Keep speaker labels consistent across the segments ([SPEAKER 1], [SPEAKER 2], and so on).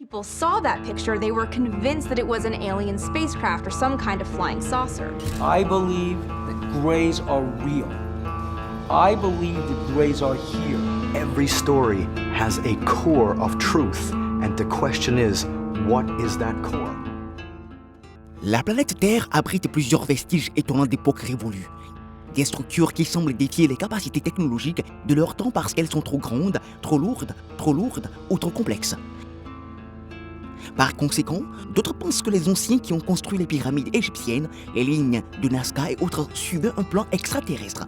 [SPEAKER 1] People saw that picture, they were convinced that it was an alien spacecraft or some kind of flying saucer.
[SPEAKER 2] I believe that grays are real. I believe that grays are here.
[SPEAKER 3] Every story has a core of truth, and the question is, what is that core?
[SPEAKER 4] La planète Terre abrite plusieurs vestiges étonnants d'époques révolues. Des structures qui semblent défier les capacités technologiques de leur temps parce qu'elles sont trop grandes, trop lourdes ou trop complexes. Par conséquent, d'autres pensent que les anciens qui ont construit les pyramides égyptiennes, les lignes de Nazca et autres suivaient un plan extraterrestre.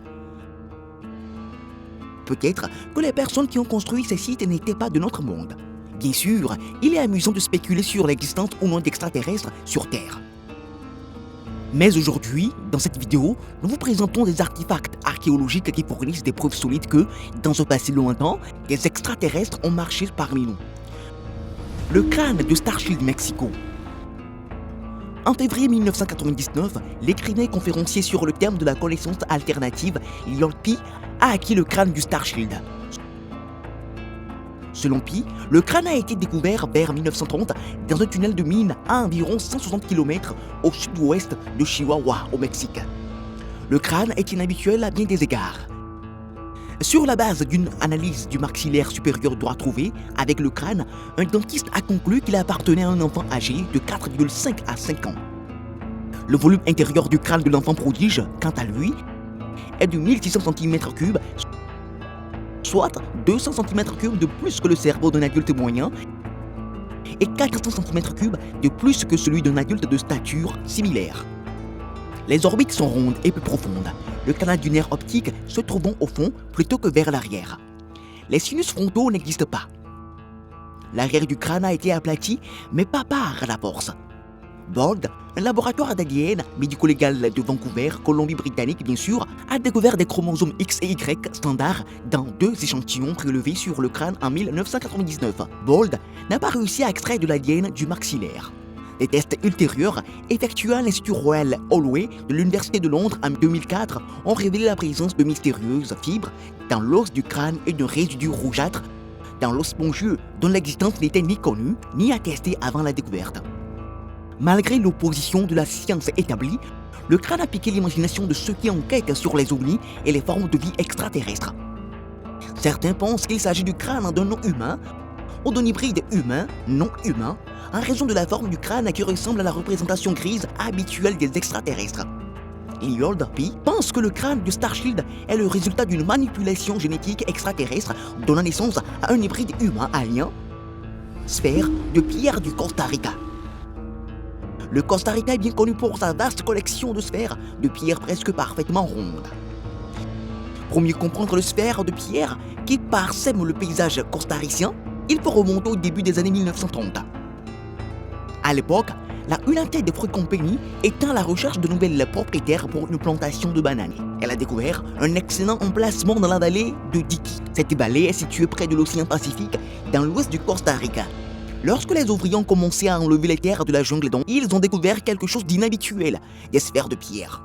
[SPEAKER 4] Peut-être que les personnes qui ont construit ces sites n'étaient pas de notre monde. Bien sûr, il est amusant de spéculer sur l'existence ou non d'extraterrestres sur Terre. Mais aujourd'hui, dans cette vidéo, nous vous présentons des artefacts archéologiques qui fournissent des preuves solides que, dans un passé lointain, des extraterrestres ont marché parmi nous. Le crâne de Starshield Mexico. En février 1999, l'écrivain et conférencier sur le thème de la connaissance alternative, Lloyd P, a acquis le crâne du Starshield. Selon P, le crâne a été découvert vers 1930 dans un tunnel de mine à environ 160 km au sud-ouest de Chihuahua, au Mexique. Le crâne est inhabituel à bien des égards. Sur la base d'une analyse du maxillaire supérieur droit trouvé avec le crâne, un dentiste a conclu qu'il appartenait à un enfant âgé de 4,5 à 5 ans. Le volume intérieur du crâne de l'enfant prodige, quant à lui, est de 1600 cm3, soit 200 cm3 de plus que le cerveau d'un adulte moyen et 400 cm3 de plus que celui d'un adulte de stature similaire. Les orbites sont rondes et peu profondes, le canal du nerf optique se trouvant au fond plutôt que vers l'arrière. Les sinus frontaux n'existent pas. L'arrière du crâne a été aplati, mais pas par la force. Bold, un laboratoire d'ADN médico-légal de Vancouver, Colombie-Britannique bien sûr, a découvert des chromosomes X et Y standards dans 2 échantillons prélevés sur le crâne en 1999. Bold n'a pas réussi à extraire de l'ADN du maxillaire. Des tests ultérieurs, effectués à l'Institut Royal Holloway de l'Université de Londres en 2004, ont révélé la présence de mystérieuses fibres dans l'os du crâne et de résidus rougeâtres dans l'os spongieux dont l'existence n'était ni connue ni attestée avant la découverte. Malgré l'opposition de la science établie, le crâne a piqué l'imagination de ceux qui enquêtent sur les ovnis et les formes de vie extraterrestres. Certains pensent qu'il s'agit du crâne d'un non-humain ou d'un hybride humain-non-humain en raison de la forme du crâne qui ressemble à la représentation grise habituelle des extraterrestres. Lloyd P pense que le crâne de Starshield est le résultat d'une manipulation génétique extraterrestre donnant naissance à un hybride humain alien, sphère de pierre du Costa Rica. Le Costa Rica est bien connu pour sa vaste collection de sphères de pierre presque parfaitement rondes. Pour mieux comprendre les sphères de pierre qui parsèment le paysage costaricien, il faut remonter au début des années 1930. À l'époque, la United Fruit Company était à la recherche de nouvelles propriétaires pour une plantation de bananes. Elle a découvert un excellent emplacement dans la vallée de Dickey. Cette vallée est située près de l'océan Pacifique, dans l'ouest du Costa Rica. Lorsque les ouvriers ont commencé à enlever les terres de la jungle, ils ont découvert quelque chose d'inhabituel, des sphères de pierre.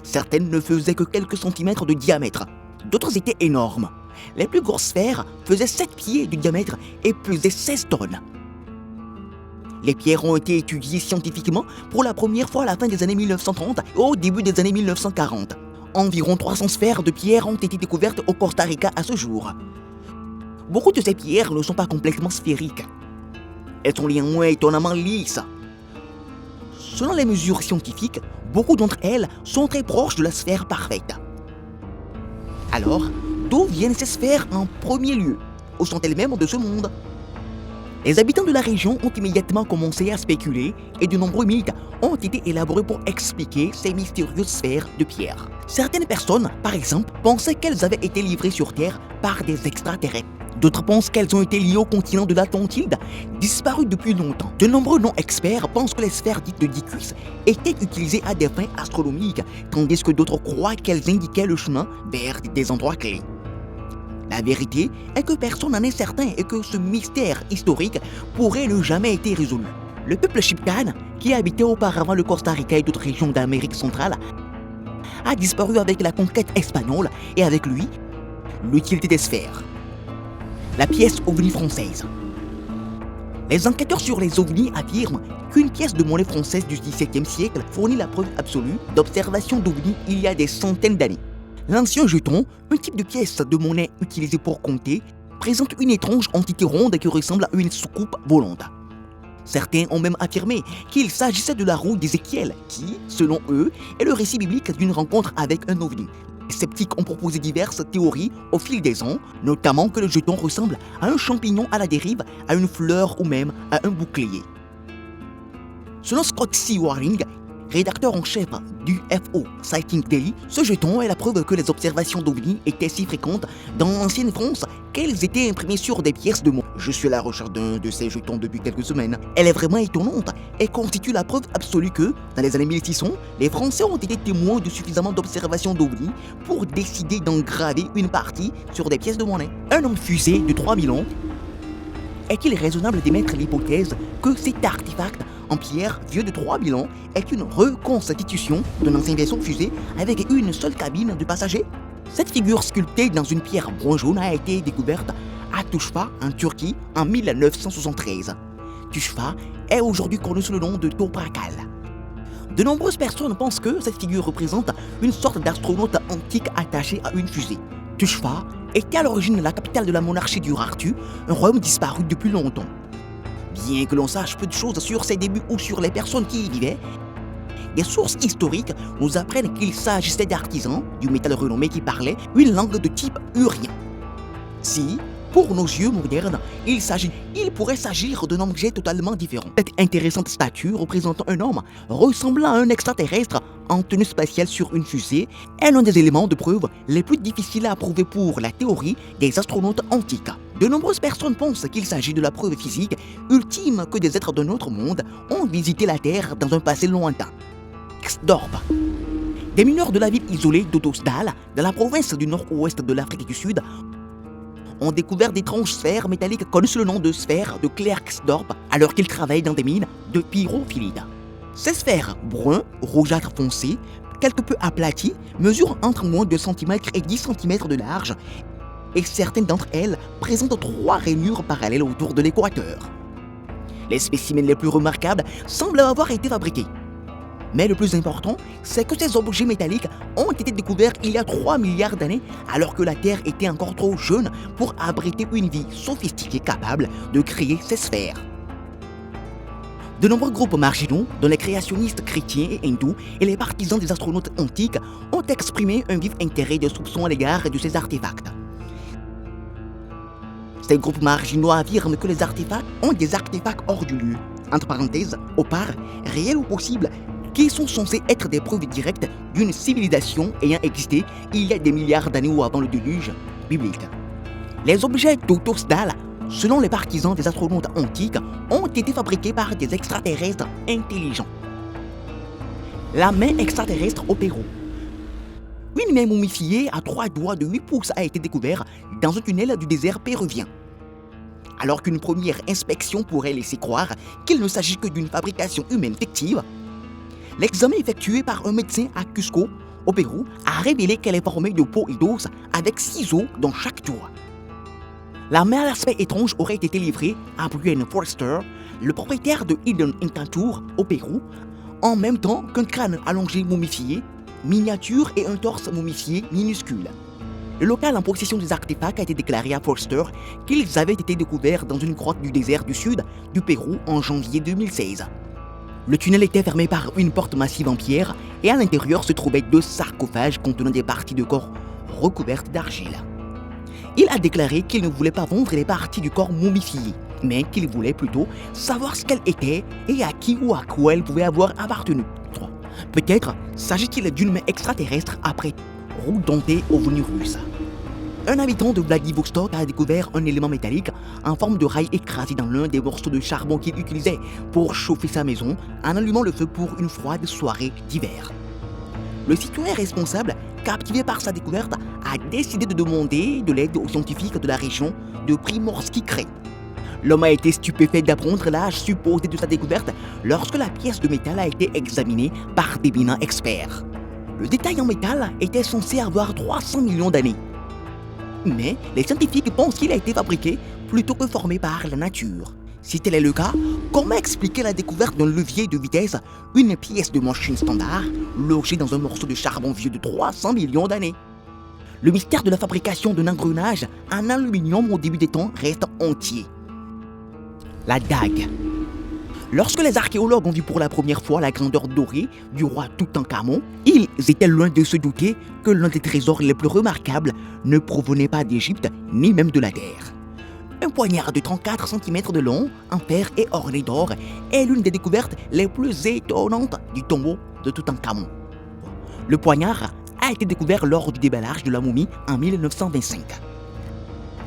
[SPEAKER 4] Certaines ne faisaient que quelques centimètres de diamètre, d'autres étaient énormes. Les plus grosses sphères faisaient 7 pieds de diamètre et pesaient 16 tonnes. Les pierres ont été étudiées scientifiquement pour la première fois à la fin des années 1930 et au début des années 1940. Environ 300 sphères de pierre ont été découvertes au Costa Rica à ce jour. Beaucoup de ces pierres ne sont pas complètement sphériques. Elles sont néanmoins étonnamment lisses. Selon les mesures scientifiques, beaucoup d'entre elles sont très proches de la sphère parfaite. Alors, d'où viennent ces sphères en premier lieu? Où sont-elles même de ce monde? Les habitants de la région ont immédiatement commencé à spéculer et de nombreux mythes ont été élaborés pour expliquer ces mystérieuses sphères de pierre. Certaines personnes, par exemple, pensaient qu'elles avaient été livrées sur Terre par des extraterrestres. D'autres pensent qu'elles ont été liées au continent de l'Atlantide, disparu depuis longtemps. De nombreux non-experts pensent que les sphères dites de Dicus étaient utilisées à des fins astronomiques, tandis que d'autres croient qu'elles indiquaient le chemin vers des endroits clés. La vérité est que personne n'en est certain et que ce mystère historique pourrait ne jamais être résolu. Le peuple Chipchan, qui habitait auparavant le Costa Rica et d'autres régions d'Amérique centrale, a disparu avec la conquête espagnole et avec lui, l'utilité des sphères. La pièce ovni française. Les enquêteurs sur les ovnis affirment qu'une pièce de monnaie française du XVIIe siècle fournit la preuve absolue d'observation d'ovnis il y a des centaines d'années. L'ancien jeton, un type de pièce de monnaie utilisée pour compter, présente une étrange entité ronde qui ressemble à une soucoupe volante. Certains ont même affirmé qu'il s'agissait de la roue d'Ézéchiel, qui, selon eux, est le récit biblique d'une rencontre avec un ovni. Les sceptiques ont proposé diverses théories au fil des ans, notamment que le jeton ressemble à un champignon à la dérive, à une fleur ou même à un bouclier. Selon Scott C. Waring, rédacteur en chef du FO Sighting Daily, ce jeton est la preuve que les observations d'ovnis étaient si fréquentes dans l'ancienne France qu'elles étaient imprimées sur des pièces de monnaie. Je suis à la recherche d'un de ces jetons depuis quelques semaines. Elle est vraiment étonnante et constitue la preuve absolue que, dans les années 1600, les Français ont été témoins de suffisamment d'observations d'ovnis pour décider d'engraver une partie sur des pièces de monnaie. Un homme fusé de 3000 ans. Est-il raisonnable d'émettre l'hypothèse que cet artefact en pierre vieux de 3000 ans est une reconstitution d'un ancien vaisseau fusée avec une seule cabine de passagers? Cette figure sculptée dans une pierre brun-jaune a été découverte à Tuşfa, en Turquie, en 1973. Tuşfa est aujourd'hui connu sous le nom de Toprakal. De nombreuses personnes pensent que cette figure représente une sorte d'astronaute antique attaché à une fusée. Tuşfa était à l'origine la capitale de la monarchie d'Urartu, un royaume disparu depuis longtemps. Bien que l'on sache peu de choses sur ses débuts ou sur les personnes qui y vivaient, des sources historiques nous apprennent qu'il s'agissait d'artisans du métal renommé qui parlaient une langue de type urien. Si, pour nos yeux modernes, il pourrait s'agir d'un objet totalement différent. Cette intéressante statue représentant un homme ressemblant à un extraterrestre en tenue spatiale sur une fusée est l'un des éléments de preuve les plus difficiles à prouver pour la théorie des astronautes antiques. De nombreuses personnes pensent qu'il s'agit de la preuve physique ultime que des êtres d'un autre monde ont visité la Terre dans un passé lointain. Xdorp. Des mineurs de la ville isolée d'Otosdal, dans la province du nord-ouest de l'Afrique du Sud, ont découvert d'étranges sphères métalliques connues sous le nom de sphères de Klerksdorp alors qu'ils travaillaient dans des mines de pyrophilide. Ces sphères brun, rougeâtre foncé, quelque peu aplaties, mesurent entre moins de 2 cm et 10 cm de large et certaines d'entre elles présentent 3 rainures parallèles autour de l'équateur. Les spécimens les plus remarquables semblent avoir été fabriqués. Mais le plus important, c'est que ces objets métalliques ont été découverts il y a 3 milliards d'années, alors que la Terre était encore trop jeune pour abriter une vie sophistiquée capable de créer ces sphères. De nombreux groupes marginaux, dont les créationnistes chrétiens et hindous et les partisans des astronautes antiques, ont exprimé un vif intérêt et de soupçons à l'égard de ces artefacts. Ces groupes marginaux affirment que les artefacts ont des artefacts hors du lieu, entre parenthèses, opaques, réels ou possibles, qui sont censés être des preuves directes d'une civilisation ayant existé il y a des milliards d'années ou avant le déluge biblique. Les objets d'Otosdal, selon les partisans des astronautes antiques, ont été fabriqués par des extraterrestres intelligents. La main extraterrestre au Pérou. Une main momifiée à 3 doigts de 8 pouces a été découverte dans un tunnel du désert péruvien. Alors qu'une première inspection pourrait laisser croire qu'il ne s'agit que d'une fabrication humaine fictive, l'examen effectué par un médecin à Cusco, au Pérou, a révélé qu'elle est formée de peau et d'os avec 6 os dans chaque doigt. La main à l'aspect étrange aurait été livrée à Brian Forster, le propriétaire de Hidden Encounter au Pérou, en même temps qu'un crâne allongé momifié, miniature et un torse momifié minuscule. Le local en possession des artefacts a été déclaré à Forster qu'ils avaient été découverts dans une grotte du désert du sud du Pérou en janvier 2016. Le tunnel était fermé par une porte massive en pierre et à l'intérieur se trouvaient 2 sarcophages contenant des parties de corps recouvertes d'argile. Il a déclaré qu'il ne voulait pas vendre les parties du corps momifié, mais qu'il voulait plutôt savoir ce qu'elles étaient et à qui ou à quoi elles pouvaient avoir appartenu. Peut-être s'agit-il d'une main extraterrestre après redonté au venu russe. Un habitant de Vladivostok a découvert un élément métallique en forme de rail écrasé dans l'un des morceaux de charbon qu'il utilisait pour chauffer sa maison en allumant le feu pour une froide soirée d'hiver. Le citoyen responsable, captivé par sa découverte, a décidé de demander de l'aide aux scientifiques de la région de Primorsky-Krai. L'homme a été stupéfait d'apprendre l'âge supposé de sa découverte lorsque la pièce de métal a été examinée par des éminents experts. Le détail en métal était censé avoir 300 millions d'années. Mais les scientifiques pensent qu'il a été fabriqué plutôt que formé par la nature. Si tel est le cas, comment expliquer la découverte d'un levier de vitesse, une pièce de machine standard, logée dans un morceau de charbon vieux de 300 millions d'années? Le mystère de la fabrication d'un engrenage en aluminium au début des temps reste entier. La dague. Lorsque les archéologues ont vu pour la première fois la grandeur dorée du roi Toutankhamon, ils étaient loin de se douter que l'un des trésors les plus remarquables ne provenait pas d'Égypte ni même de la Terre. Un poignard de 34 cm de long, en fer et orné d'or, est l'une des découvertes les plus étonnantes du tombeau de Toutankhamon. Le poignard a été découvert lors du déballage de la momie en 1925.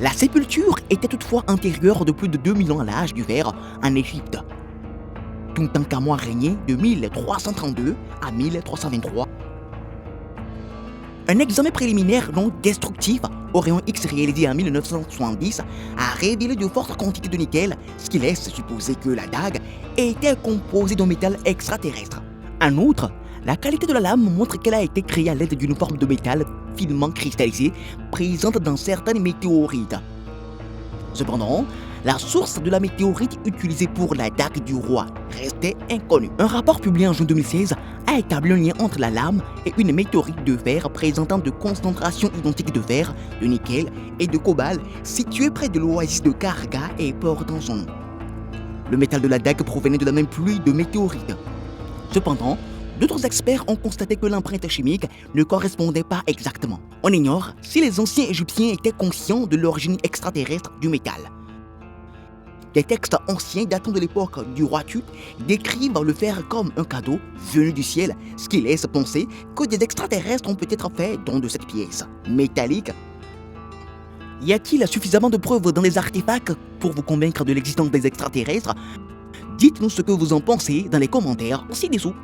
[SPEAKER 4] La sépulture était toutefois antérieure de plus de 2000 ans à l'âge du verre en Égypte. Toutankhamon a régné de 1332 à 1323. Un examen préliminaire non destructif au rayon X réalisé en 1970 a révélé de fortes quantités de nickel, ce qui laisse supposer que la dague était composée d'un métal extraterrestre. En outre, la qualité de la lame montre qu'elle a été créée à l'aide d'une forme de métal finement cristallisé présente dans certaines météorites. Cependant, la source de la météorite utilisée pour la dague du roi restait inconnue. Un rapport publié en juin 2016 a établi un lien entre la lame et une météorite de fer présentant de concentrations identiques de fer, de nickel et de cobalt située près de l'oasis de Karga et portant son nom. Le métal de la dague provenait de la même pluie de météorites. Cependant, d'autres experts ont constaté que l'empreinte chimique ne correspondait pas exactement. On ignore si les anciens Égyptiens étaient conscients de l'origine extraterrestre du métal. Des textes anciens datant de l'époque du roi Tut décrivent le fer comme un cadeau venu du ciel, ce qui laisse penser que des extraterrestres ont peut-être fait don de cette pièce métallique. Y a-t-il suffisamment de preuves dans les artefacts pour vous convaincre de l'existence des extraterrestres? Dites-nous ce que vous en pensez dans les commentaires ci-dessous.